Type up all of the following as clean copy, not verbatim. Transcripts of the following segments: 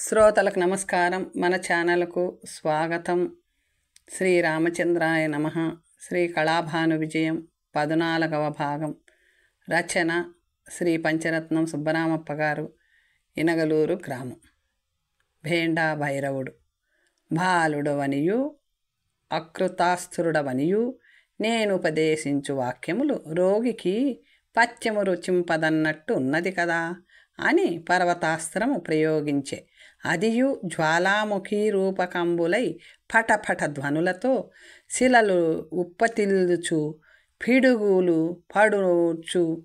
శ్రోతలకు నమస్కారం. మన ఛానల్కు స్వాగతం. శ్రీరామచంద్రాయ నమః. శ్రీ కళాభాను విజయం 14వ భాగం. రచన శ్రీ పంచరత్నం సుబ్బరామప్ప గారు, ఇనగలూరు గ్రామం. భేండా భైరవుడు. బాలుడవనియు అకృతాస్థురుడవనియు నేనుపదేశించు వాక్యములు రోగికి పత్యము రుచింపదన్నట్టు ఉన్నది కదా అని పర్వతాస్త్రము ప్రయోగించే. అదియు జ్వాలాముఖీ రూపకంబులై పటపట ధ్వనులతో శిలలు ఉప్పతిల్లుచు పిడుగులు పడుచు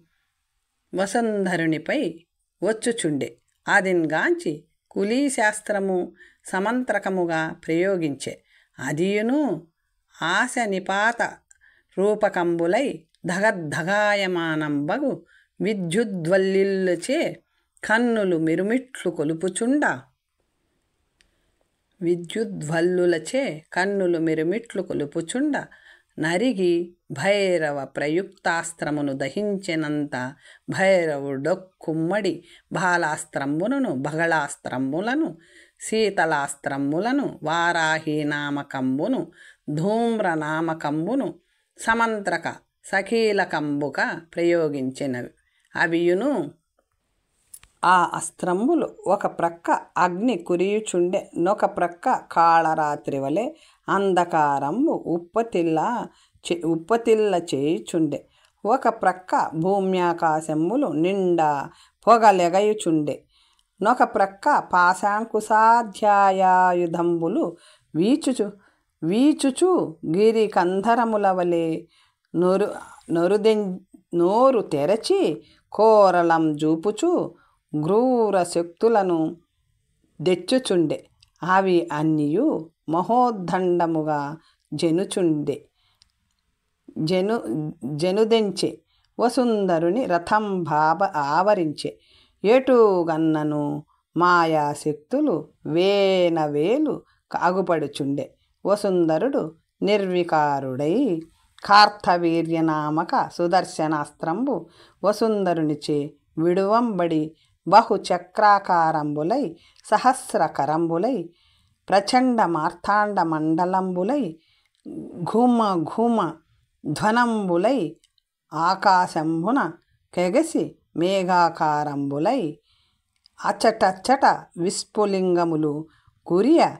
వసుంధరునిపై వచ్చుచుండే. అదిన్గాంచి కులీశాస్త్రము సమంత్రకముగా ప్రయోగించే. అదియును ఆశ నిపాత రూపకంబులై ధగద్ధగాయమానంబగు విద్యుద్వల్లిల్లుచే కన్నులు మిరుమిట్లు కొలుపుచుండ నరిగి భైరవ ప్రయుక్తాస్త్రమును దహించినంత భైరవుడొక్కుమ్మడి బాలాస్త్రంబులను బగళాస్త్రములను శీతలాస్త్రములను వారాహీనామకంబును ధూమ్రనామకంబును సమంత్రక సకీలకంబుగా ప్రయోగించినవి. అవియును ఆ అస్త్రంబులు ఒక ప్రక్క అగ్ని కురియుచుండె, నొక ప్రక్క కాళరాత్రి వలె అంధకారంబు ఉప్పతిల్ల చేయుచుండె. ఒక ప్రక్క భూమ్యాకాశంబులు నిండా పొగలెగయుచుండె, నొక ప్రక్క పాశాంకుశాధ్యాయాయుధంబులు వీచుచు గిరి కంధరముల వలె నోరు తెరచి కోరలం జూపుచు క్రూర శక్తులను దెచ్చుచుండె. అవి అన్నియు మహోద్దండముగా జనుదెంచె. వసుంధరుని రథం ఆవరించె. ఎటుగన్నను మాయాశక్తులు వేలు కాగుపడుచుండె. వసుంధరుడు నిర్వికారుడై కార్తవీర్యనామక సుదర్శనాస్త్రంబు వసుంధరునిచే విడువంబడి బహుచక్రాకారంబులై సహస్రకరంబులై ప్రచండ మార్తాండ మండలంబులై ఘుమ ఘుమ ధ్వనంబులై ఆకాశంబున కెగసి మేఘాకారంబులై అచటచట విస్ఫులింగములు కురియ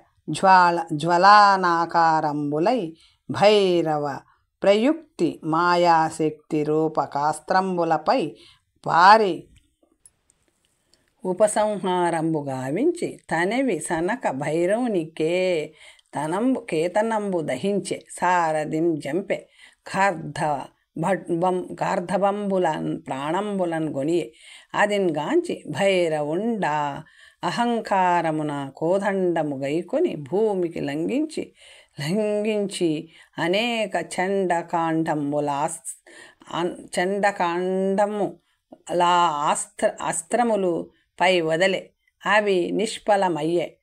జ్వలానాకారంబులై భైరవ ప్రయుక్తి మాయాశక్తి రూపకాస్త్రంబులపై పారి ఉపసంహారంబు గావించి తనవి సనక భైరవునికే కేతనంబు దహించె. సారథిం జంపె. గార్ధబంబులన్ ప్రాణంబులన్ గొనియే. అదిన్గాంచి భైరవుండా అహంకారమున కోదండము గైకొని భూమికి లంఘించి అనేక చండకాండములా అస్త్రములు పై వదలే. అవి నిష్ఫలమయ్యే.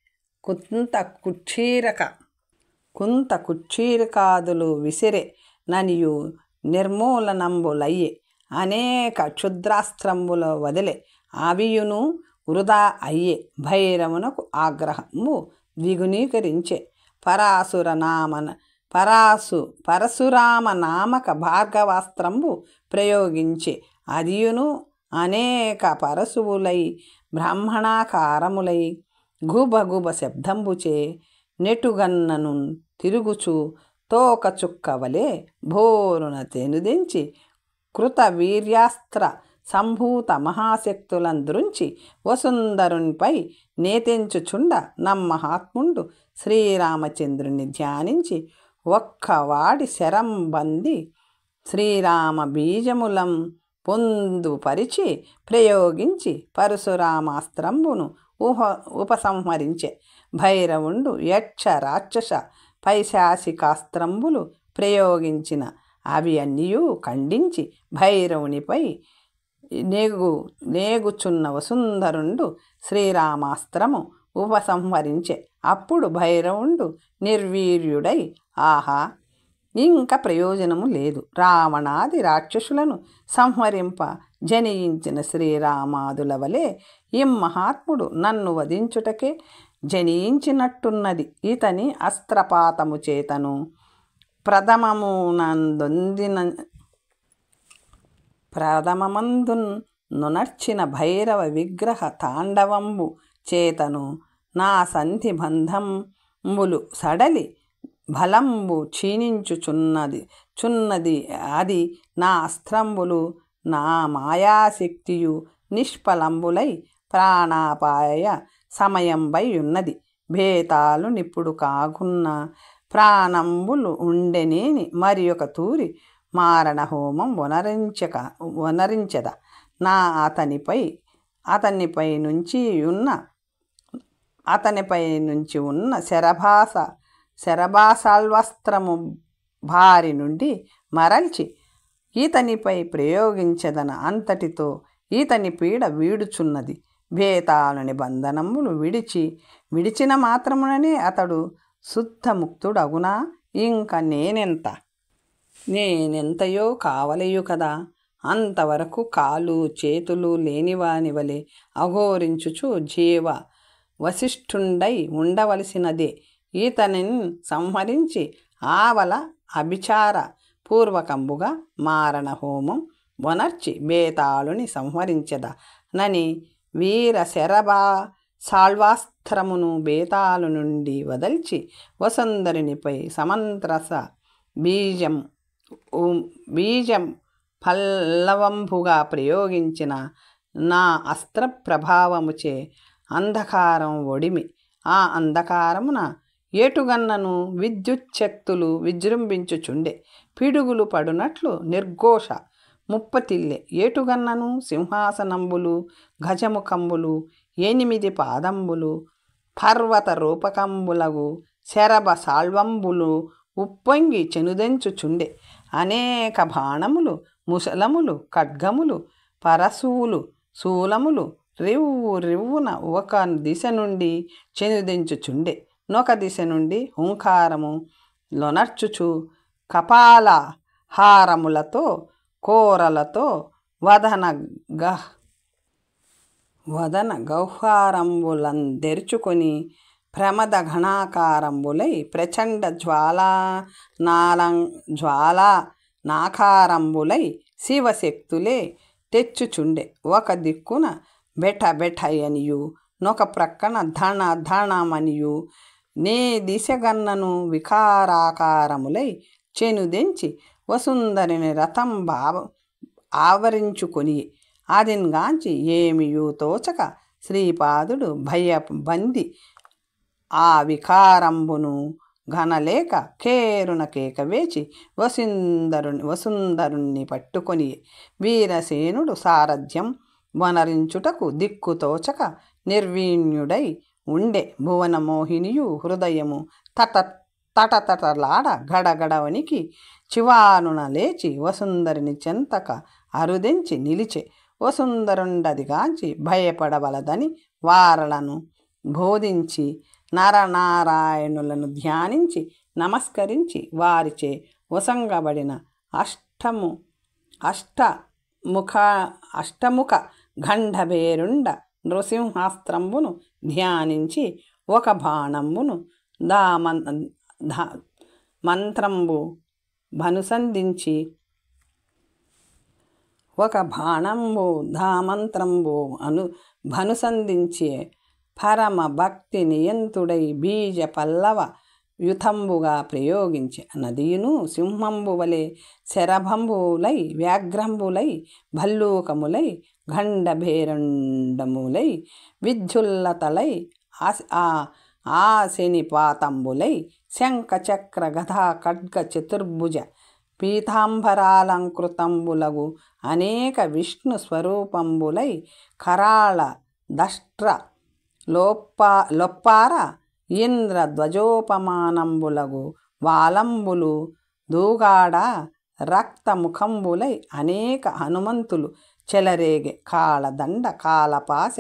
కుంత కుక్షీరకాదులు విసిరే ననియు నిర్మూలనంబులయ్యే. అనేక క్షుద్రాస్త్రంబులు వదిలే. అవియును వృధా అయ్యే. భైరవునకు ఆగ్రహము ద్విగుణీకరించే. పరశురామ నామక భార్గవాస్త్రంబు ప్రయోగించే. అదియును అనేక పరశువులై బ్రాహ్మణాకారములై గుబగుబ శబ్దంబుచే నెటుగన్నను తిరుగుచు తోక చుక్కవలే భోరున తెనుదెంచి కృత వీర్యాస్త్ర సంభూత మహాశక్తులందృంచి వసుంధరునిపై నేతించుచుండ నమ్మహాత్ముండు శ్రీరామచంద్రుని ధ్యానించి ఒక్కవాడి శరం బంది శ్రీరామ బీజములం పొందుపరిచి ప్రయోగించి పరశురామాస్త్రంబును ఉపసంహరించే. భైరవుండు యక్ష రాక్షస పైశాసికాస్త్రంబులు ప్రయోగించిన అవి అన్నియూ ఖండించి భైరవునిపై నేగుచున్న వసుంధరుండు శ్రీరామాస్త్రము ఉపసంహరించే. అప్పుడు భైరవుండు నిర్వీర్యుడై ఆహా, ఇంక ప్రయోజనము లేదు, రావణాది రాక్షసులను సంహరింప జనించిన శ్రీరామాదుల వలె ఇమ్మహాత్ముడు నన్ను వధించుటకే జనించినట్టున్నది. ఇతని అస్త్రపాతము చేతను ప్రథమమందునర్చిన భైరవ విగ్రహ తాండవంబు చేతను నా సంధి బంధంబులు సడలి బలంబు క్షీణించుచున్నది. అది నా అస్త్రంబులు నా మాయాశక్తియు నిష్ఫలంబులై ప్రాణాపాయ సమయంబై ఉన్నది. భేతాలు నిప్పుడు కాకున్న ప్రాణంబులు ఉండెనేని మరి ఒక తూరి మారణ హోమం వనరించద. నా అతనిపై నుంచి ఉన్న శరభాసాల్వస్త్రము భారి నుండి మరల్చి ఈతనిపై ప్రయోగించదన. అంతటితో ఈతని పీడ వీడుచున్నది. భేతాలుని బంధనములు విడిచిన మాత్రముననే అతడు శుద్ధముక్తుడగునా? ఇంక నేనెంతయో కావలయు కదా. అంతవరకు కాలు చేతులు లేనివాని వలె అఘోరించుచు జీవ వశిష్ఠుండై ఉండవలసినదే. ఈతనిని సంహరించి ఆవల అభిచార పూర్వకంబుగా మారణ హోమం వనర్చి బేతాళుని సంహరించద నని వీర సాల్వాస్త్రమును బేతాళు నుండి వదల్చి వసుంధరునిపై సమంత్రస బీజం పల్లవంబుగా ప్రయోగించిన నా అస్త్ర ప్రభావముచే అంధకారం ఒడిమి. ఆ అంధకారమున ఏటుగన్నను విద్యుచ్ఛక్తులు విజృంభించుచుండె. పిడుగులు పడునట్లు నిర్ఘోష ముప్పతిల్లె. ఏటుగన్నను సింహాసనంబులు గజముఖంబులు 8 పాదంబులు పర్వత రూపకంబులగు శరభ సాల్వంబులు ఉప్పొంగి చెనుదెంచుచుండె. అనేక బాణములు ముసలములు ఖడ్గములు పరశువులు శూలములు రివ్వున ఒక దిశ నుండి చెనుదెంచుచుండె. నొక దిశ నుండి హుంకారము లొనర్చుచు కపాల హారములతో కోరలతో వదన గహ్వారంబులందెర్చుకొని ప్రమద ఘనాకారంబులై ప్రచండ జ్వాలానాకారంబులై శివశక్తులే తెచ్చుచుండె. ఒక దిక్కున బెఠయనియు నొక ప్రక్కన ధణమనియు నే దిశగన్నను వికారాకారములై చెనుదెంచి వసుంధరిని రథం ఆవరించుకొని అదిన్గాంచి ఏమియూ తోచక శ్రీపాదుడు భయబంది ఆ వికారంబును ఘనలేక కేరున కేక వేచి వసుంధరుణ్ణి పట్టుకొని వీరసేనుడు సారథ్యం వనరించుటకు దిక్కుతోచక నిర్వీణ్యుడై ఉండే. భువనమోహినియు హృదయము తటతటలాడ గడగడ వణికి చివానున లేచి వసుంధరిని చెంతక అరుదెంచి నిలిచే. వసుంధరుండదిగాంచి భయపడవలదని వారలను బోధించి నరనారాయణులను ధ్యానించి నమస్కరించి వారిచే వసంగబడిన అష్టముఖ గండభేరుండ నృసింహాస్త్రంబును ధ్యానించి ఒక బాణంబును మంత్రంబు భనుసంధించి పరమ భక్తి నియంతుడై బీజ పల్లవ యుతంబుగా ప్రయోగించి నదియును సింహంబు వలె శరభంబులై వ్యాఘ్రంబులై భల్లూకములై గండభేరుండములై విద్యుల్లతలై ఆశనిపాతంబులై శంఖచక్ర గదా ఖడ్గ చతుర్భుజ పీతాంబరాలంకృతంబులగు అనేక విష్ణు స్వరూపంబులై కరాళ దష్ట్ర లొప్పార ఇంద్ర ధ్వజోపమానంబులగు వాలంబులు దూగాడ రక్తముఖంబులై అనేక హనుమంతులు చెలరేగే కాళదండ కాలపాశ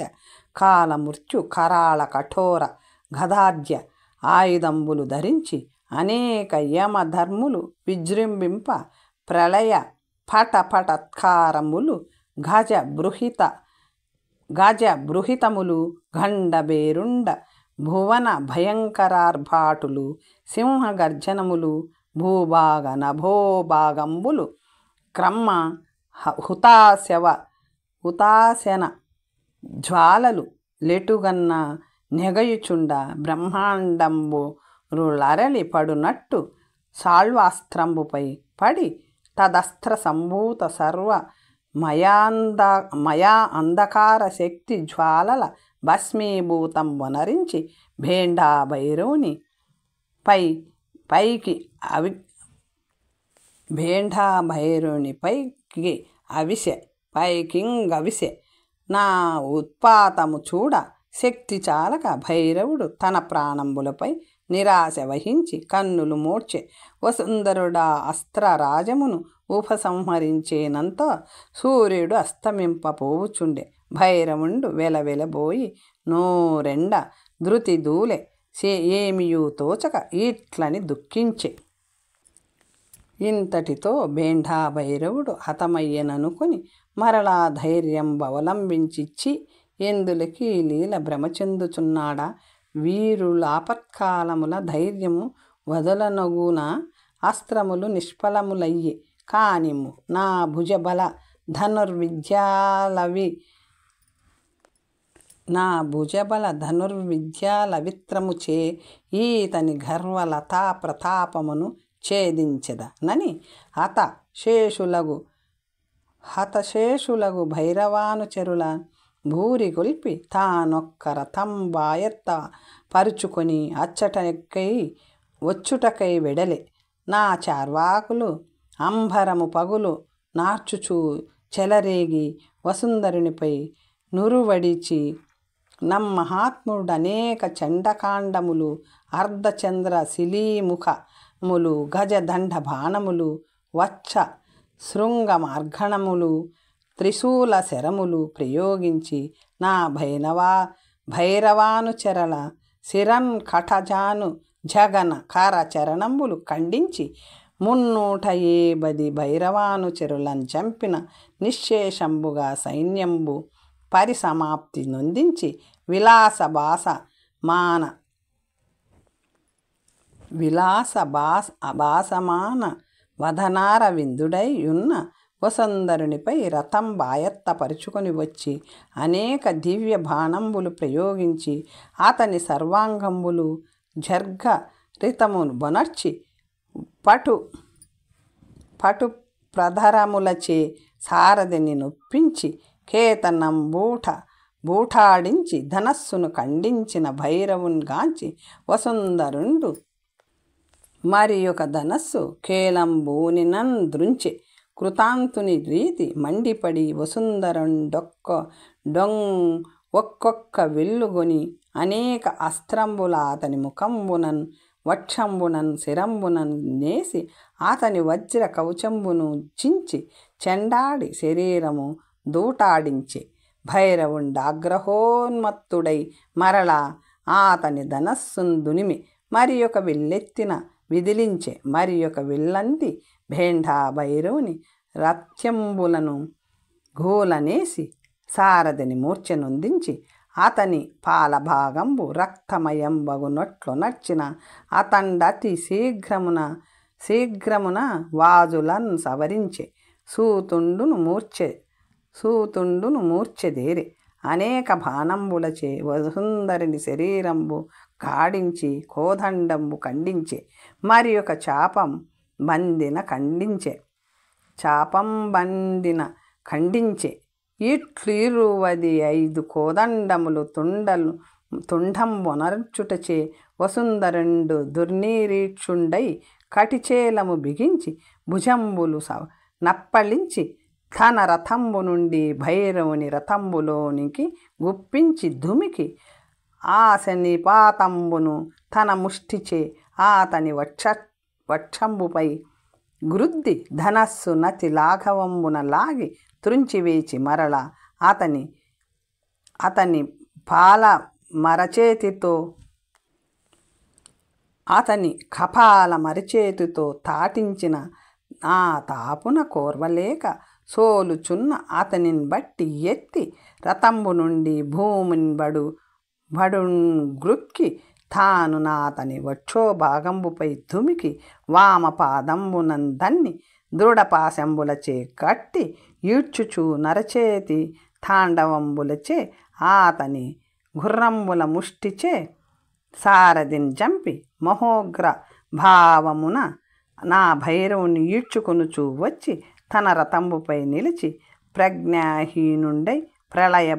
కాలమృత్యు కరాళ కఠోర గదాఢ్య ఆయుధంబులు ధరించి అనేక యమధర్ములు విజృంభింప ప్రళయ పటపటత్కారములు గజ బృహితములు గండబేరుండ భువన భయంకరార్భాటులు సింహగర్జనములు భూభాగ నభోభాగంబులు క్రమ్మ హుతాశన జ్వాలలు లెటుగన్న నెగయుచుండ బ్రహ్మాండంబురులరలి పడునట్టు సాళ్వాస్త్రంబుపై పడి తదస్త్ర సంభూత సర్వ మయా అంధకార శక్తి జ్వాలల భస్మీభూతం వనరించి భేండా భైరవుని పైకి భేండా భైరవుని పైకింగవిసె నా ఉత్పాతము చూడ శక్తి చాలక భైరవుడు తన ప్రాణంబులపై నిరాశ వహించి కన్నులు మూర్చె. వసుంధరుడా అస్త్రరాజమును ఉపసంహరించేనంత సూర్యుడు అస్తమింపపోవుచుండె. భైరవుండు వెలవెలబోయి నోరెండ ధృతి దూలె. ఏమియూ తోచక ఇట్లని దుఃఖించె. ఇంతటితో భేండా భైరవుడు హతమయ్యననుకొని మరలా ధైర్యం అవలంబించిచ్చి ఎందులకి లీల భ్రమచెందుచున్నాడా, వీరులాపత్కాలముల ధైర్యము వదలనగున అస్త్రములు నిష్ఫలములయ్యి కానిమ్ము నా భుజబల ధనుర్విద్యాలవిత్రముచే ఈతని గర్వలతా ప్రతాపమును ఛేదించెదనని హతశేషులగు భైరవానుచరుల భూరి గొల్పి తానొక్క రథంబాయత్త పరుచుకొని వచ్చుటకై వెడలె. నా చార్వాకులు అంబరము పగులు నార్చుచూ చెలరేగి వసుంధరునిపై నురువడిచి నమ్మహాత్ముడనేక చండకాండములు అర్ధచంద్ర శిలీముఖములు గజదండ బాణములు వచ్చ శృంగ మార్గణములు త్రిశూల శరములు ప్రయోగించి నా భైరవానుచరల శిరన్ కటజాను జగన కరచరణంబులు ఖండించి 370 భైరవానుచరులను చంపిన నిశ్శేషంబుగా సైన్యంబు పరిసమాప్తి నొందించి విలాసభాసమాన వదనార విందుడై ఉన్న వసుంధరునిపై రథం బాయత్తపరుచుకొని వచ్చి అనేక దివ్య బాణంబులు ప్రయోగించి అతని సర్వాంగంబులు జర్గరితమును బొనర్చి పటు ప్రధరములచే సారథిని నొప్పించి కేతనం బూటాడించి ధనస్సును ఖండించిన భైరవుని గాంచి వసుంధరుండు మరి ఒక ధనస్సు కేలంబూనినన్ దృంచె. కృతాంతుని రీతి మండిపడి ఒక్కొక్క విల్లుగొని అనేక అస్త్రంబుల అతని ముఖంబునన్ వక్షంబునన్ శిరంబునన్ నేసి అతని వజ్ర కవచంబును చించి చెండాడి శరీరము దూటాడించే. భైరవుండాగ్రహోన్మత్తుడై మరలా అతని ధనస్సును దునిమి మరి ఒక విల్లెత్తిన విదిలించే. మరి ఒక విల్లంది భేండా భైరవుని రథ్యంబులను గోలనేసి సారథిని మూర్ఛనొందించి అతని పాలభాగంబు రక్తమయంబగునట్లు నర్చిన అతండతి శీఘ్రమున వాజులను సవరించే. సూతుండును మూర్ఛెదేరి అనేక బాణంబులచే వసుంధరిని శరీరంబు గాడించి కోదండంబు ఖండించే. మరి ఒక చాపం బందిన ఖండించే. ఇట్లిరువది 5 కోదండములు తుండంబొనర్చుటచే వసుంధరుండు దుర్నిరీక్షుండై కటిచేలము బిగించి భుజంబులు నప్పళించి తన రథంబు నుండి భైరవుని రథంబులోనికి గుప్పించి ధుమికి ఆశనిపాతంబును తన ముష్టిచే అతని వక్షంబుపై గ్రుద్ది ధనస్సు నతి లాఘవంబున లాగి త్రుంచివేచి మరల అతని కపాల మరచేతితో తాటించిన ఆ తాపున కోర్వలేక సోలుచున్న అతనిని బట్టి ఎత్తి రథంబు నుండి భూమిని భడుంగ్రుక్కి తాను నాతని వక్షోభాగంబుపై దుమికి వామపాదంబునందన్ని దృఢపాశంబులచే కట్టి ఈడ్చుచూ నరచేతి తాండవంబులచే ఆతని గుర్రంబుల ముష్టిచే సారథిని జంపి మహోగ్ర భావమున నా భైరవుని ఈడ్చుకొనుచూ వచ్చి తన రథంబుపై నిలిచి ప్రజ్ఞాహీనుండై ప్రళయ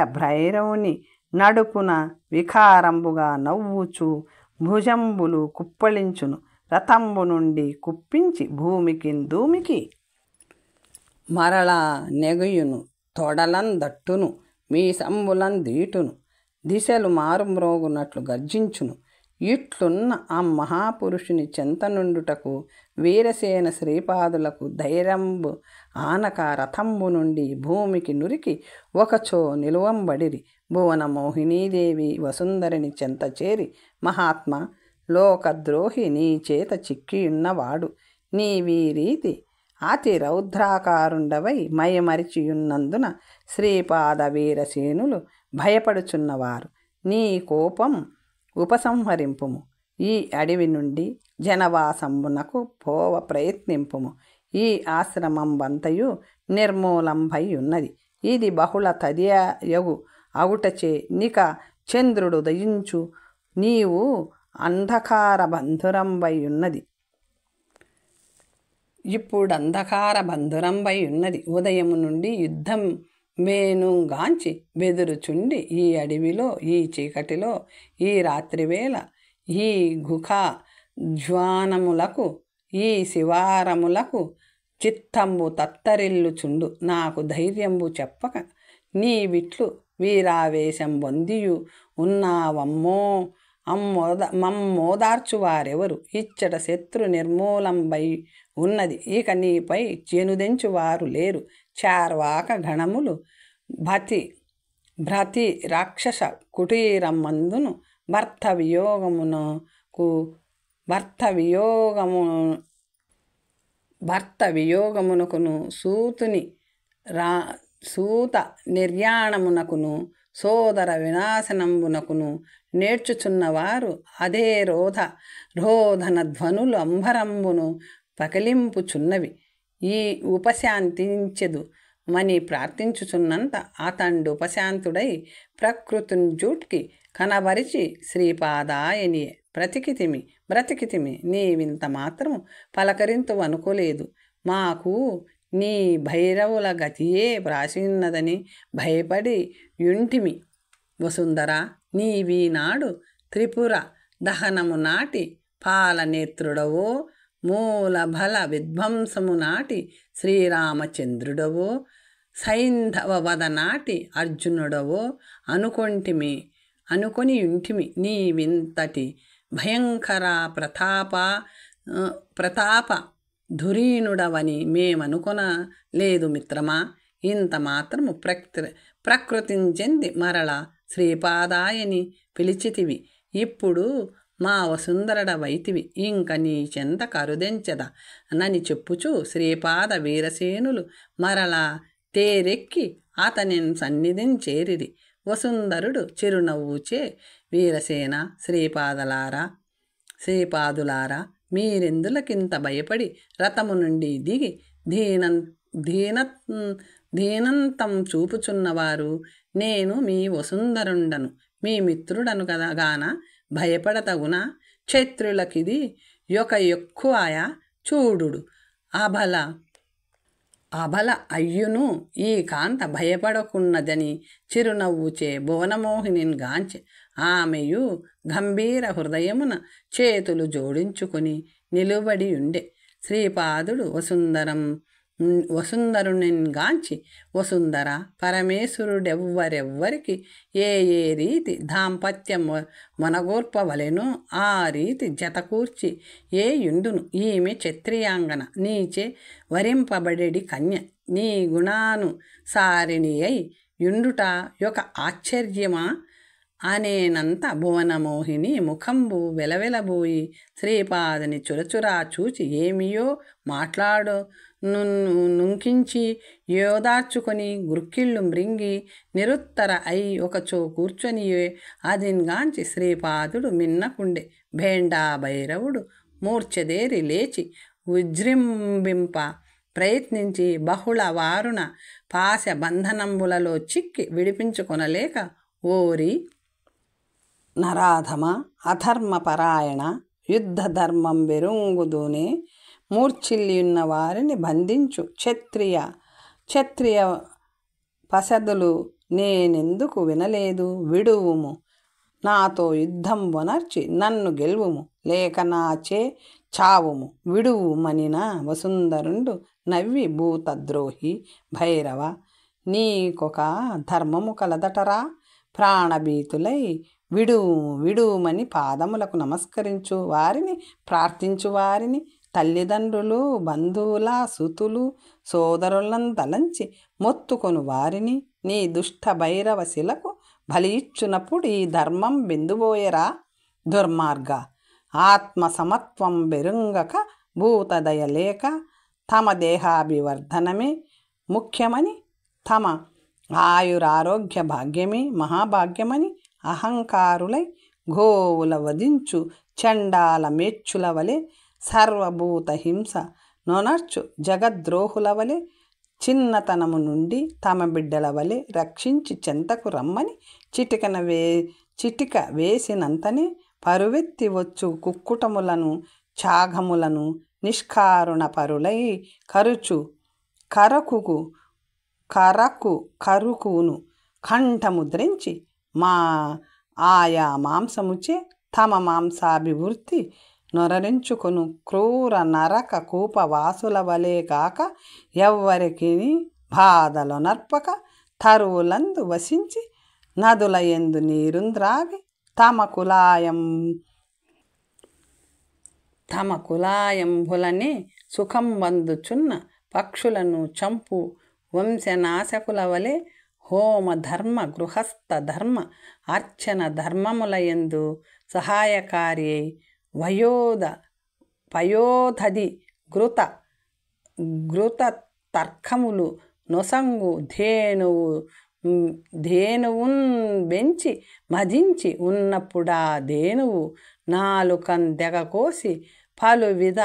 భైరవుని నడుపున వికారంబుగా నవ్వుచూ భుజంబులు కుప్పళించును రథంబు నుండి కుప్పించి భూమికి దూమికి మరలా నెగుయును తొడలందట్టును మీసంబులందీటును దిశలు మారుమ్రోగునట్లు గర్జించును. ఇట్లున్న ఆ మహాపురుషుని చెంతనుండుటకు వీరసేన శ్రీపాదులకు ధైర్యంబు ఆనక రథంబు నుండి భూమికి నురికి ఒకచో నిలువంబడిరి. భువన మోహినీదేవి వసుంధరిని చెంత చేరి, మహాత్మ లోకద్రోహి నీ చేత చిక్కియున్నవాడు నీవీ రీతి అతి రౌద్రాకారుండవై మయమరిచియున్నందున శ్రీపాద వీరసేనులు భయపడుచున్నవారు. నీ కోపం ఉపసంహరింపుము. ఈ అడవి నుండి జనవాసంబునకు పోవ ప్రయత్నింపుము. ఈ ఆశ్రమంబంతయు నిర్మూలంభై ఉన్నది. ఇది బహుళ తదియగు అవుటచే నిక చంద్రుడు దయించు. నీవు అంధకార బంధురంబై ఉన్నది. ఇప్పుడు అంధకార బంధురంబై ఉన్నది. ఉదయము నుండి యుద్ధం వేణుగాంచి బెదురుచుండి ఈ అడవిలో, ఈ చీకటిలో, ఈ రాత్రివేళ, ఈ గుఖ జ్వానములకు, ఈ శివారములకు చిత్తంబు తత్తరిల్లుచుండు. నాకు ధైర్యంబు చెప్పక నీవిట్లు వీరావేశం పొందియు ఉన్నావమ్మో. మమ్మోదార్చువారెవరు? ఇచ్చట శత్రు నిర్మూలంబై ఉన్నది. ఇక నీపై చెనుదెంచువారు లేరు. చార్వాక గణములు భ్రతి రాక్షస కుటీరమందును భర్త వియోగమునకును సూత నిర్యాణమునకును సోదర వినాశనంబునకును నేర్చుచున్నవారు అదే రోధన ధ్వనులు అంబరంబును పకిలింపుచున్నవి. ఈ ఉపశాంతించెదు మని ప్రార్థించుచున్నంత అతండు ఉపశాంతుడై ప్రకృతిని జూట్కి కనబరిచి శ్రీపాదాయనియే బ్రతికితిమి నీవింత మాత్రము పలకరింతు అనుకోలేదు. మాకు నీ భైరవుల గతియే వ్రాసిన్నదని భయపడి యుంటిమి. వసుంధర, నీవీనాడు త్రిపుర దహనము నాటి పాలనేత్రుడవో, మూల బల విధ్వంసము నాటి శ్రీరామచంద్రుడవో, సైంధవ వద నాటి అర్జునుడవో అనుకొని యుంటిమి. నీవింతటి భయంకర ప్రతాప ధురీనుడవని మేమనుకొన లేదు మిత్రమా. ఇంత మాత్రము ప్రకృతిని చెంది మరల శ్రీపాదాయని పిలిచితివి. ఇప్పుడు మా వసుంధరడ వైతివి. ఇంక నీ చెంత కరుదెంచద నని చెప్పుచు శ్రీపాద వీరసేనులు మరలా తేరెక్కి అతని సన్నిధిని చేరిరి. వసుంధరుడు చిరునవ్వుచే, వీరసేన శ్రీపాదులారా, మీరెందులకింత భయపడి రథము నుండి దిగి దీనంతం చూపుచున్నవారు? నేను మీ వసుంధరుండను, మీ మిత్రుడను కదగాన భయపడతగునా? క్షత్రులకిది ఎక్కువాయ చూడుడు. అబల అయ్యును ఈ కాంత భయపడకున్నదని చిరునవ్వుచే భువనమోహినిని గాంచె. ఆమెయు గంభీర హృదయమున చేతులు జోడించుకొని నిలుబడి ఉండే. శ్రీపాదుడు వసుంధరుని గాంచి, వసుంధర, పరమేశ్వరుడెవ్వరెవ్వరికి ఏ రీతి దాంపత్యం మనగోర్పవలెనో ఆ రీతి జతకూర్చి యుండును. ఈమె క్షత్రియాంగన, నీచే వరింపబడెడి కన్య. నీ గుణానుసారిణి అయి యుండుట ఒక ఆశ్చర్యమా అనేనంత భువనమోహిని ముఖంబు వెలవెలబోయి శ్రీపాదని చురచురా చూచి ఏమియో నుంకించి యోదార్చుకొని గుర్కిళ్ళు మృంగి నిరుత్తర అయి ఒకచో కూర్చొనియే అదిన్గాంచి శ్రీపాదుడు మిన్నకుండే భేండా భైరవుడు మూర్ఛదేరి లేచి ఉజృంభింప ప్రయత్నించి బహుళ వారుణ పాశ బంధనంబులలో చిక్కి విడిపించుకొనలేక ఓరి నరాధమ అధర్మపరాయణ యుద్ధధర్మం వెరుంగుదూనే మూర్ఛిల్లియున్న వారిని బంధించు క్షత్రియ పసదులు నేనెందుకు వినలేదు విడువుము నాతో యుద్ధం వనర్చి నన్ను గెలువుము లేక నాచే చావుము విడువుమనిన వసుంధరుండు నవ్వి భూతద్రోహి భైరవ నీకొక ధర్మము కలదటరా ప్రాణభీతులై విడువుమని పాదములకు నమస్కరించు వారిని ప్రార్థించు వారిని తల్లిదండ్రులు బంధువుల సుతులు సోదరులను తలంచి మొత్తుకొను వారిని నీ దుష్ట భైరవ శిలకు బలియిచ్చునప్పుడు ఈ ధర్మం బిందుబోయరా దుర్మార్గ ఆత్మ సమత్వం బెరుంగక భూతదయ లేక తమ దేహాభివర్ధనమే ముఖ్యమని తమ ఆయురారోగ్య భాగ్యమే మహాభాగ్యమని అహంకారులై గోవుల వధించు చండాల మేచ్చుల వలె సర్వభూత హింస నొనర్చు జగద్రోహుల వలె చిన్నతనము నుండి తమ బిడ్డల వలె రక్షించి చెంతకు రమ్మని చిటిక వేసినంతనే పరువెత్తి వచ్చు కుక్కుటములను ఛాగములను నిష్కారుణ పరులై కరుకును కంఠముద్రించి ఆయా మాంసముచే తమ మాంసాభివృద్ధి నొరరించుకొను క్రూర నరక కూపవాసుల వలె కాక ఎవ్వరికి బాధలు నర్పక తరువులందు వసించి నదుల యందు నీరుంద్రావి తమ కులాయంబులనే సుఖం వందుచున్న పక్షులను చంపు వంశనాశకుల వలె హోమ ధర్మ గృహస్థ ధర్మ అర్చన ధర్మములయందు సహాయకారి పయోధది ఘృత తర్కములు నొసంగు ధేనువున్ బెంచి మదించి ఉన్నప్పుడా ధేనువు నాలుకన్ దెగకోసి పలువిధ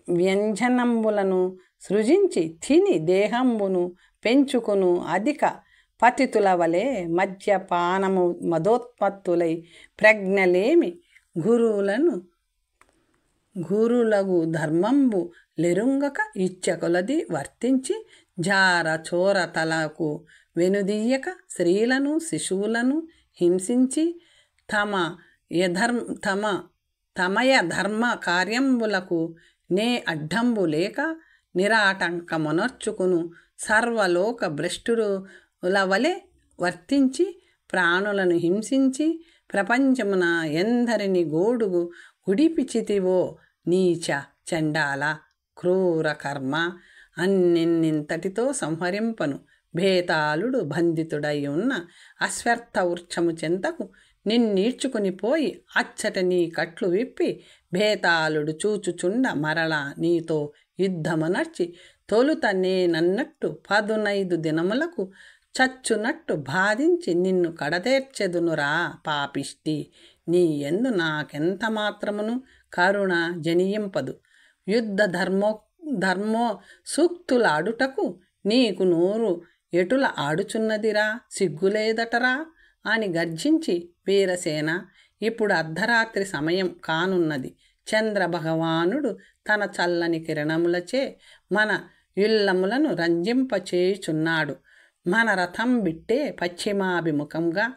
వ్యంజనంబులను సృజించి తిని దేహంబును పెంచుకును అధిక పతితుల వలె మద్యపానము మదోత్పత్తులై ప్రజ్ఞలేమి గురులగు ధర్మంబు లెరుంగక ఇచ్చకొలది వర్తించి జార చోర తలకు వెనుదీయక స్త్రీలను శిశువులను హింసించి తమయ ధర్మ కార్యంబులకు నే అడ్డంబు లేక నిరాటంకమునర్చుకును సర్వలోక భ్రష్టుల వలె వర్తించి ప్రాణులను హింసించి ప్రపంచమున ఎందరిని గుడిపిచితివో నీచ చండాల క్రూర కర్మ అన్నింతటితో సంహరింపను భేతాళుడు బంధితుడై ఉన్న అశ్వర్థ వృక్షము చెంతకు నిన్నీడ్చుకుని పోయి అచ్చట నీ కట్లు విప్పి భేతాళుడు చూచుచుండ మరల నీతో యుద్ధమునర్చి తొలుత నేనన్నట్టు 15 దినములకు చచ్చునట్టు బాధించి నిన్ను కడతేర్చెదునురా పాపిష్టి నీ యందు నాకెంత మాత్రమును కరుణ జనియింపదు యుద్ధ ధర్మో సూక్తులాడుటకు నీకు నోరు ఎటుల ఆడుచున్నదిరా సిగ్గులేదటరా అని గర్జించి వీరసేన ఇప్పుడు అర్ధరాత్రి సమయం కానున్నది చంద్రభగవానుడు తన చల్లని కిరణములచే మన ఇల్లములను రంజింపచేయుచున్నాడు మన రథం బిట్టే పశ్చిమాభిముఖంగా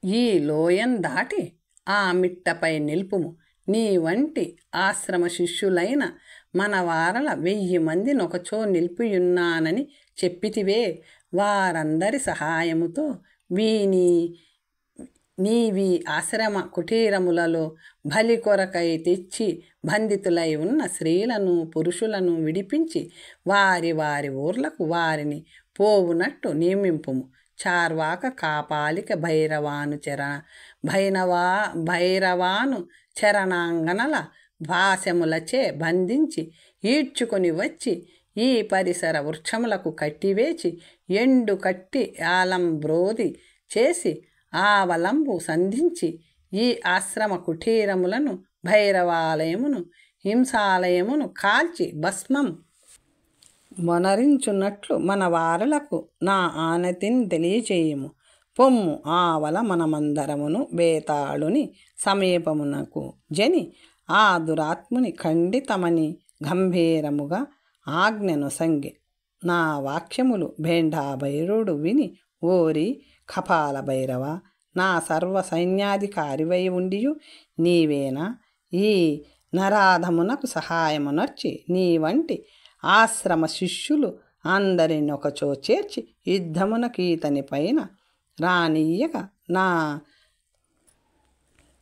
ఈ లోయం దాటి ఆ మిట్టపై నిల్పుము నీ వంటి ఆశ్రమ శిష్యులైన మన వారల 1000 మందినొకచో నిలిపియున్నానని చెప్పితివే వారందరి సహాయముతో నీవి ఆశ్రమ కుటీరములలో బలి కొరకై తెచ్చి బంధితులై ఉన్న స్త్రీలను పురుషులను విడిపించి వారి ఊర్లకు వారిని పోవునట్టు నియమింపుము చార్వాక కాపాలిక భైరవాను చరణాంగనల భాష్యములచే బంధించి ఈడ్చుకొని వచ్చి ఈ పరిసర వృక్షములకు కట్టివేచి ఎండు కట్టి ఆలంబ్రోది చేసి ఆవలంబు సంధించి ఈ ఆశ్రమ కుటీరములను భైరవాలయమును హింసాలయమును కాల్చి భస్మం మొనరించున్నట్లు మన వారలకు నా ఆనతిని తెలియచేయము. పొమ్ము ఆవల మనమందరమును బేతాళుని సమీపమునకు జని ఆ దురాత్ముని ఖండితమని గంభీరముగా ఆజ్ఞను సంగె. నా వాక్యములు భేండాభైరుడు విని, ఓరి కపాల భైరవ, నా సర్వ సైన్యాధికారివై ఉండియు నీవేనా ఈ నరాధమునకు సహాయమునర్చి నీ వంటి ఆశ్రమ శిష్యులు అందరిని ఒకచో చేర్చి యుద్ధమునకు ఈతని పైన రానియ్యక నా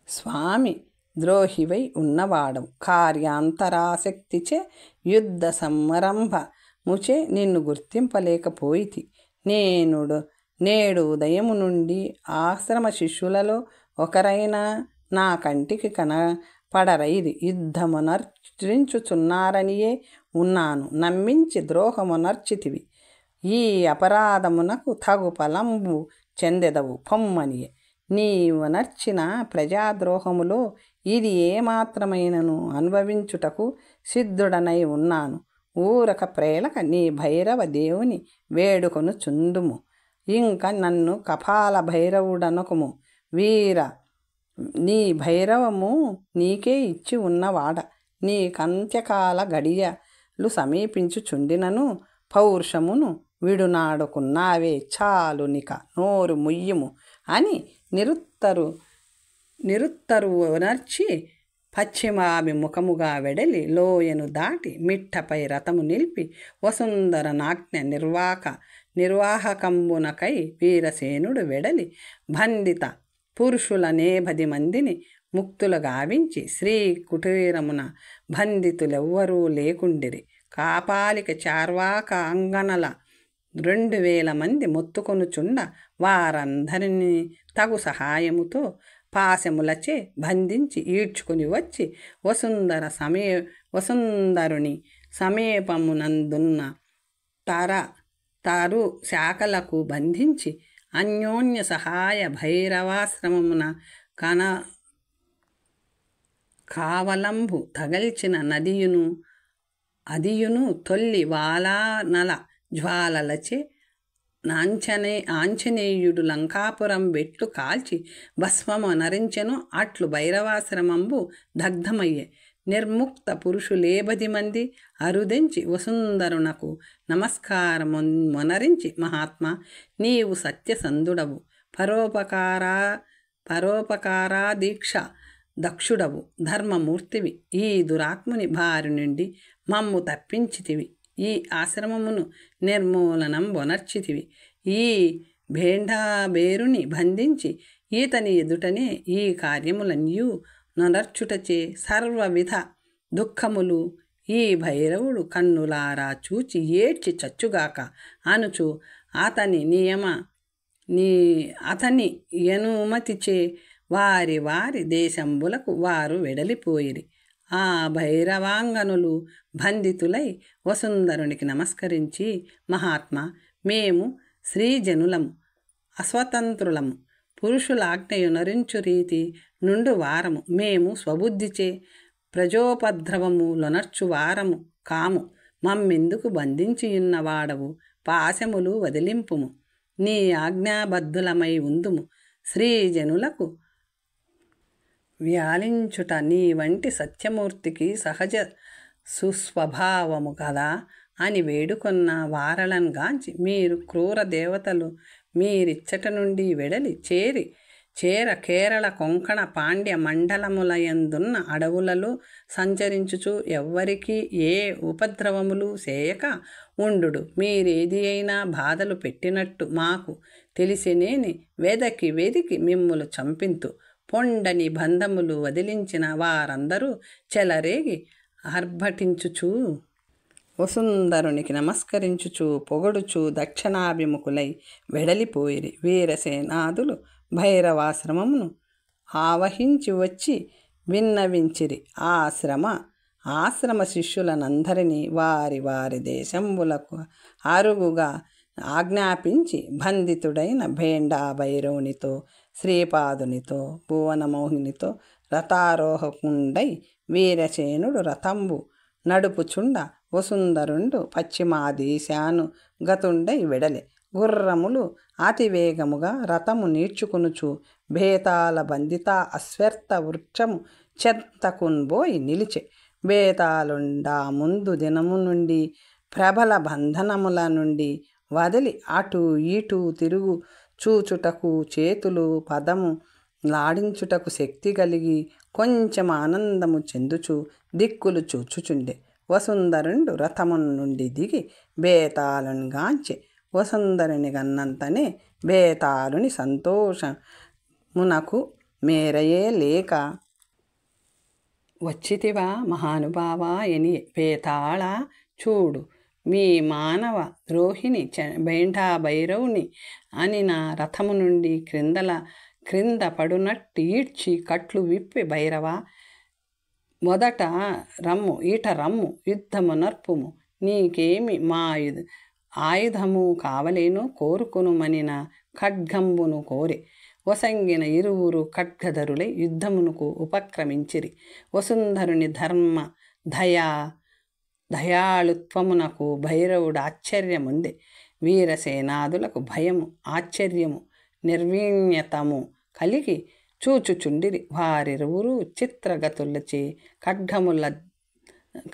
స్వామి ద్రోహివై ఉన్నవాడవు. కార్యాంతరాశక్తిచే యుద్ధ సంరంభముచే నిన్ను గుర్తింపలేకపోయితి. నేడు ఉదయము నుండి ఆశ్రమ శిష్యులలో ఒకరైనా నా కంటికి కనపడరైది. యుద్ధమునర్చించుచున్నారనియే ఉన్నాను. నమ్మించి ద్రోహమునర్చితివి. ఈ అపరాధమునకు తగు ఫలంబు చెందెదవు పొమ్మనియే. నీవనర్చిన ప్రజాద్రోహములో ఇది ఏమాత్రమైనను అనుభవించుటకు సిద్ధుడనై ఉన్నాను. ఊరక ప్రేలక నీ భైరవ దేవుని వేడుకొను చుందుము. ఇంక నన్ను కపాల భైరవుడనకుము. వీర, నీ భైరవము నీకే ఇచ్చి ఉన్నవాడ. నీ కంత్యకాల గడియలు సమీపించుచుండినను పౌరుషమును విడునాడుకున్నావే. చాలు నిక నోరు ముయ్యము అని నిరుత్తరునర్చి పశ్చిమాభిముఖముగా వెడలి లోయను దాటి మిట్టపై రథము నిలిపి వసుంధర నాజ్ఞ నిర్వాహకంబునకై వీరసేనుడు వెడలి బంధిత పురుషుల 10 మందిని ముక్తులు గావించి శ్రీ కుటీరమున బంధితులెవ్వరూ లేకుండిరి. కాపాలిక చార్వాక అంగనల 2000 మంది మొత్తుకొనుచుండ వారందరినీ తగు సహాయముతో పాశములచే బంధించి ఈడ్చుకుని వచ్చి వసుంధరుని సమీపమునందున్న తరు శాఖలకు బంధించి అన్యోన్య సహాయ భైరవాశ్రమమున కావలంబు తగల్చిన నదియును అదియును తొల్లి వాలానల జ్వాలలచే ఆంజనేయుడు లంకాపురం వెట్లు కాల్చి భస్మము నరించెను. అట్లు భైరవాశ్రమంబు దగ్ధమయ్యే. నిర్ముక్త పురుషులే 10 మంది అరుదెంచి వసుంధరునకు నమస్కారమొనరించి, మహాత్మా, నీవు సత్యసంధుడవు, పరోపకారాదీక్ష దక్షుడవు, ధర్మమూర్తివి. ఈ దురాత్ముని బారి నుండి మమ్ము తప్పించితివి. ఈ ఆశ్రమమును నిర్మూలనంబొనర్చితివి. ఈ భేండాబేరుని బంధించి ఈతని ఎదుటనే ఈ కార్యములన్యూ నొనర్చుటచే సర్వవిధ దుఃఖములు ఈ భైరవుడు కన్నులారా చూచి ఏడ్చి చచ్చుగాక అనుచు అతని అనుమతిచే వారి దేశంబులకు వారు వెడలిపోయిరి. ఆ భైరవాంగనులు బంధితులై వసుంధరునికి నమస్కరించి, మహాత్మా, మేము శ్రీజనులము, అస్వతంత్రులము, పురుషులాజ్ఞయునరించు రీతి నుండు వారము. మేము స్వబుద్ధిచే ప్రజోపద్రవము లొనర్చు వారము కాము. మమ్మెందుకు బంధించియున్న వాడవు? పాశములు వదిలింపుము. నీ ఆజ్ఞాబద్ధులమై ఉందుము. శ్రీజనులకు వ్యాలించుట నీ వంటి సత్యమూర్తికి సహజ సుస్వభావము కదా అని వేడుకొన్న వారలను గాంచి, మీరు క్రూర దేవతలు మీరిచ్చట నుండి వెడలి చేర కేరళ కొంకణ పాండ్య మండలములయందున్న అడవులలో సంచరించుచు ఎవ్వరికి ఏ ఉపద్రవములు చేయక ఉండు. మీరేది అయినా బాధలు పెట్టినట్టు మాకు తెలిసినేని వెదికి మిమ్ములు చంపింతు. పొండని బంధములు వదిలించిన వారందరూ చెలరేగి ఆర్భటించుచు వసుంధరునికి నమస్కరించుచు పొగడుచు దక్షిణాభిముఖులై వెడలిపోయిరి. వీరసేనాదులు భైరవాశ్రమమును ఆవహించి వచ్చి విన్నవించిరి. ఆశ్రమ శిష్యులనందరినీ వారి వారి దేశంబులకు అరుగుగా ఆజ్ఞాపించి బంధితుడైన భేండా భైరవునితో శ్రీపాదునితో భువనమోహినితో రథారోహకుండై వీరసేనుడు రథంబు నడుపుచుండ వసుంధరుండు పశ్చిమాదేశాను గతుండై వెడలె. గుర్రములు అతివేగముగా రథము నీడ్చుకునుచు బేతాళ బంధిత అశ్వత్థ వృక్షము చెంతకున్బోయి నిలిచె. బేతాళుండా ముందు దినము నుండి ప్రబల బంధనముల నుండి వదిలి అటు ఇటు తిరుగు చూచుటకు చేతులు పదము లాడించుటకు శక్తి కలిగి కొంచెం ఆనందము చెందుచు దిక్కులు చూచుచుండే. వసుంధరుండు రథమును నుండి దిగి బేతాళుని గాంచె. వసుంధరుని గన్నంతనే బేతాళుని సంతోషమునకు మేరయే లేక, వచ్చితివా మహానుభావా ఎని బేతాళ, చూడు మీ మానవ ద్రోహిని భేండా భైరవుని అని నా రథము నుండి క్రింద పడునట్టు ఈడ్చి కట్లు విప్పి భైరవ, మొదట రమ్ము యుద్ధము నర్పుము, నీకేమి మా ఆయుధము కావలేను కోరుకునుమనిన ఖడ్గంబును కోరి. వసంగిన ఇరువురు ఖడ్గధరులై యుద్ధమునకు ఉపక్రమించిరి. వసుంధరుని దయాళుత్వమునకు భైరవుడు ఆశ్చర్యముంది. వీరసేనాదులకు భయము ఆశ్చర్యము నిర్వీణ్యతము కలిగి చూచుచుండిరి. వారిరువురు చిత్రగతులచే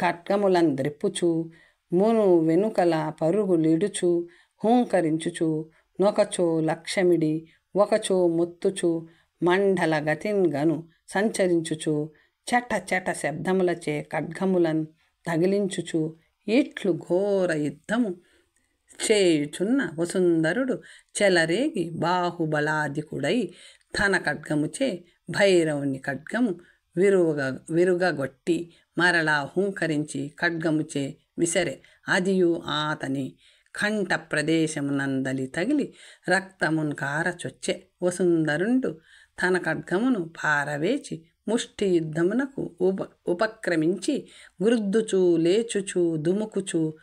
ఖడ్గములంద్రిప్పుచు మును వెనుకల పరుగులిడుచు హూంకరించుచు నొకచో లక్ష్యమిడి ఒకచో మొత్తుచు మండల గతిన్గను సంచరించుచు చట చట శబ్దములచే ఖడ్గములను తగిలించుచు ఇట్లు ఘోర యుద్ధము చేయుచున్న వసుంధరుడు చెలరేగి బాహుబలాధికుడై తన ఖడ్గముచే భైరవుని ఖడ్గము విరుగగొట్టి మరలా హుంకరించి ఖడ్గముచే విసరే. అదియు అతని కంఠ ప్రదేశమునందలి తగిలి రక్తమున్ కారచొచ్చే. వసుంధరుండు తన ఖడ్గమును పారవేచి ముష్టి యుద్ధమునకు ఉపక్రమించి గుర్దుచు లేచుచు దుముకుచు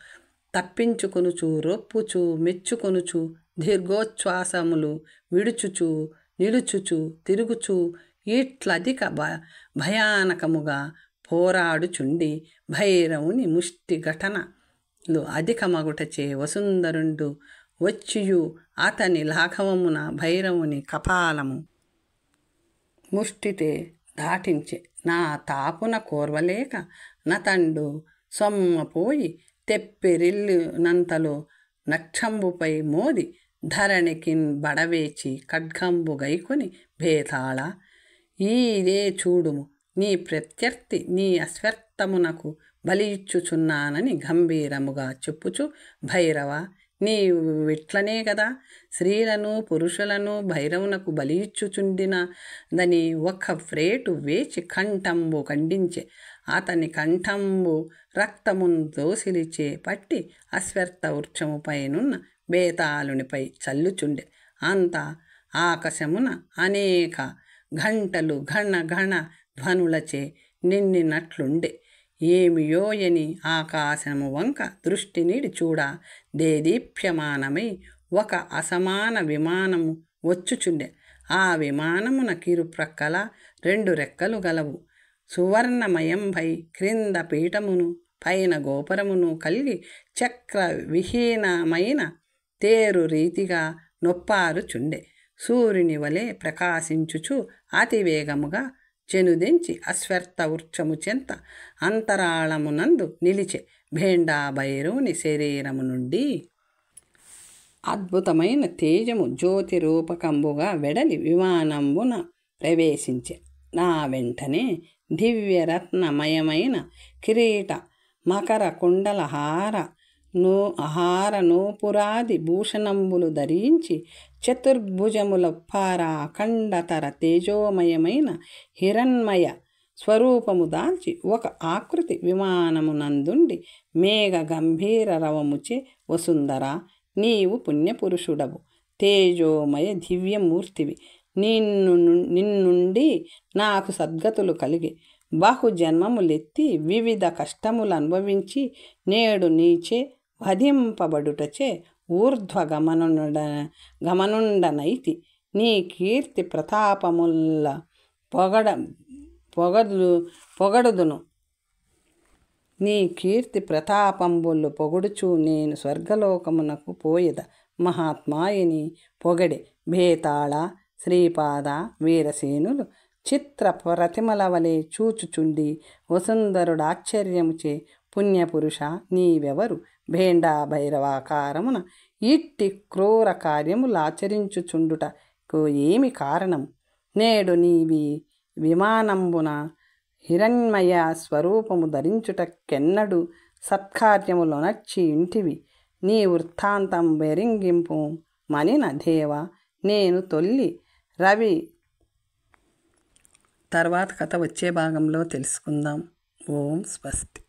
తప్పించుకొనుచు రొప్పుచు మెచ్చుకొనుచు దీర్ఘోచ్ఛ్వాసములు విడుచుచు నిలుచుచు తిరుగుచు ఇట్లధిక భయానకముగా పోరాడుచుండి భైరవుని ముష్టి ఘటనలు అధికమగుటచే వసుంధరుండు వచ్చియు అతని లాఘవమున భైరవుని కపాలము ముష్టితే దాటించే. నా తాపున కోర్వలేక నతండు సొమ్మపోయి తెప్పిరిల్లినంతలో నక్షంబుపై మోది ధరణికిన్ బడవేచి ఖడ్గంబు గైకొని బేతాళ, ఈదే చూడుము, నీ ప్రత్యర్థి నీ అశ్వత్థమునకు బలియిచ్చుచున్నానని గంభీరముగా చెప్పుచు భైరవ, నీవిట్లనే గదా స్త్రీలను పురుషులను భైరవునకు బలియిచ్చుచుండినదని ఒక ఫ్రేటు వేచి కంఠంబు ఖండించే. అతని కంఠంబు రక్తమును దోసిలిచే పట్టి అశ్వత్థ వృక్షముపైనున్న బేతాళునిపై చల్లుచుండె. అంత ఆకాశమున అనేక గంటలు ఘన ఘన ధ్వనులచే నిండినట్లుండే. ఏమియోయని ఆకాశము వంక దృష్టి నీడి చూడ దేదీప్యమానమై ఒక అసమాన విమానము వచ్చుచుండె. ఆ విమానమున కిరుప్రక్కల 2 రెక్కలు గలవు. సువర్ణమయంపై క్రింద పీఠమును పైన గోపురమును కలిగి చక్ర విహీనమైన తేరు రీతిగా నొప్పారుచుండె. సూర్యుని వలె ప్రకాశించుచు అతివేగముగా చెనుదెంచి అశ్వత్థ వృక్షము చెంత అంతరాళమునందు నిలిచే. భేండా భైరవుని శరీరము నుండి అద్భుతమైన తేజము జ్యోతి రూపకంబుగా వెడలి విమానంబున ప్రవేశించే. నా వెంటనే దివ్యరత్నమయమైన కిరీట మకర కుండల హార నూపురాది భూషణంబులు ధరించి చతుర్భుజములొప్పార అఖండతర తేజోమయమైన హిరణ్మయ స్వరూపము దాల్చి ఒక ఆకృతి విమానమునందుండి మేఘ గంభీర రవముచే వసుంధర, నీవు పుణ్యపురుషుడవు, తేజోమయ దివ్యమూర్తివి, నిన్నుండి నాకు సద్గతులు కలిగి బహుజన్మములెత్తి వివిధ కష్టములు అనుభవించి నేడు నీచే వధింపబడుటచే ఊర్ధ్వ గమనుండనైతి. నీ కీర్తి ప్రతాపముల పొగడుదును. నీ కీర్తి ప్రతాపంబులు పొగడుచు నేను స్వర్గలోకమునకు పోయేద. మహాత్మాయని పొగడే భేతాళ శ్రీపాద వీరసేనులు చిత్ర ప్రతిమల వలె చూచుచుండి వసుంధరుడాశ్చర్యముచే పుణ్యపురుష నీవెవరు భేండా భైరవాకారమున ఇట్టి క్రూర కార్యములాచరించుచుండుటకు ఏమి కారణము? నేడు నీవి విమానంబున హిరణ్మయ స్వరూపము ధరించుటకెన్నడు సత్కార్యములొనర్చి ఇంటివి. నీ వృత్తాంతం బెరింగింపు మనిన దేవ నేను తొల్లి రవి. తర్వాత కథ వచ్చే భాగంలో తెలుసుకుందాం. ఓం స్వస్తి.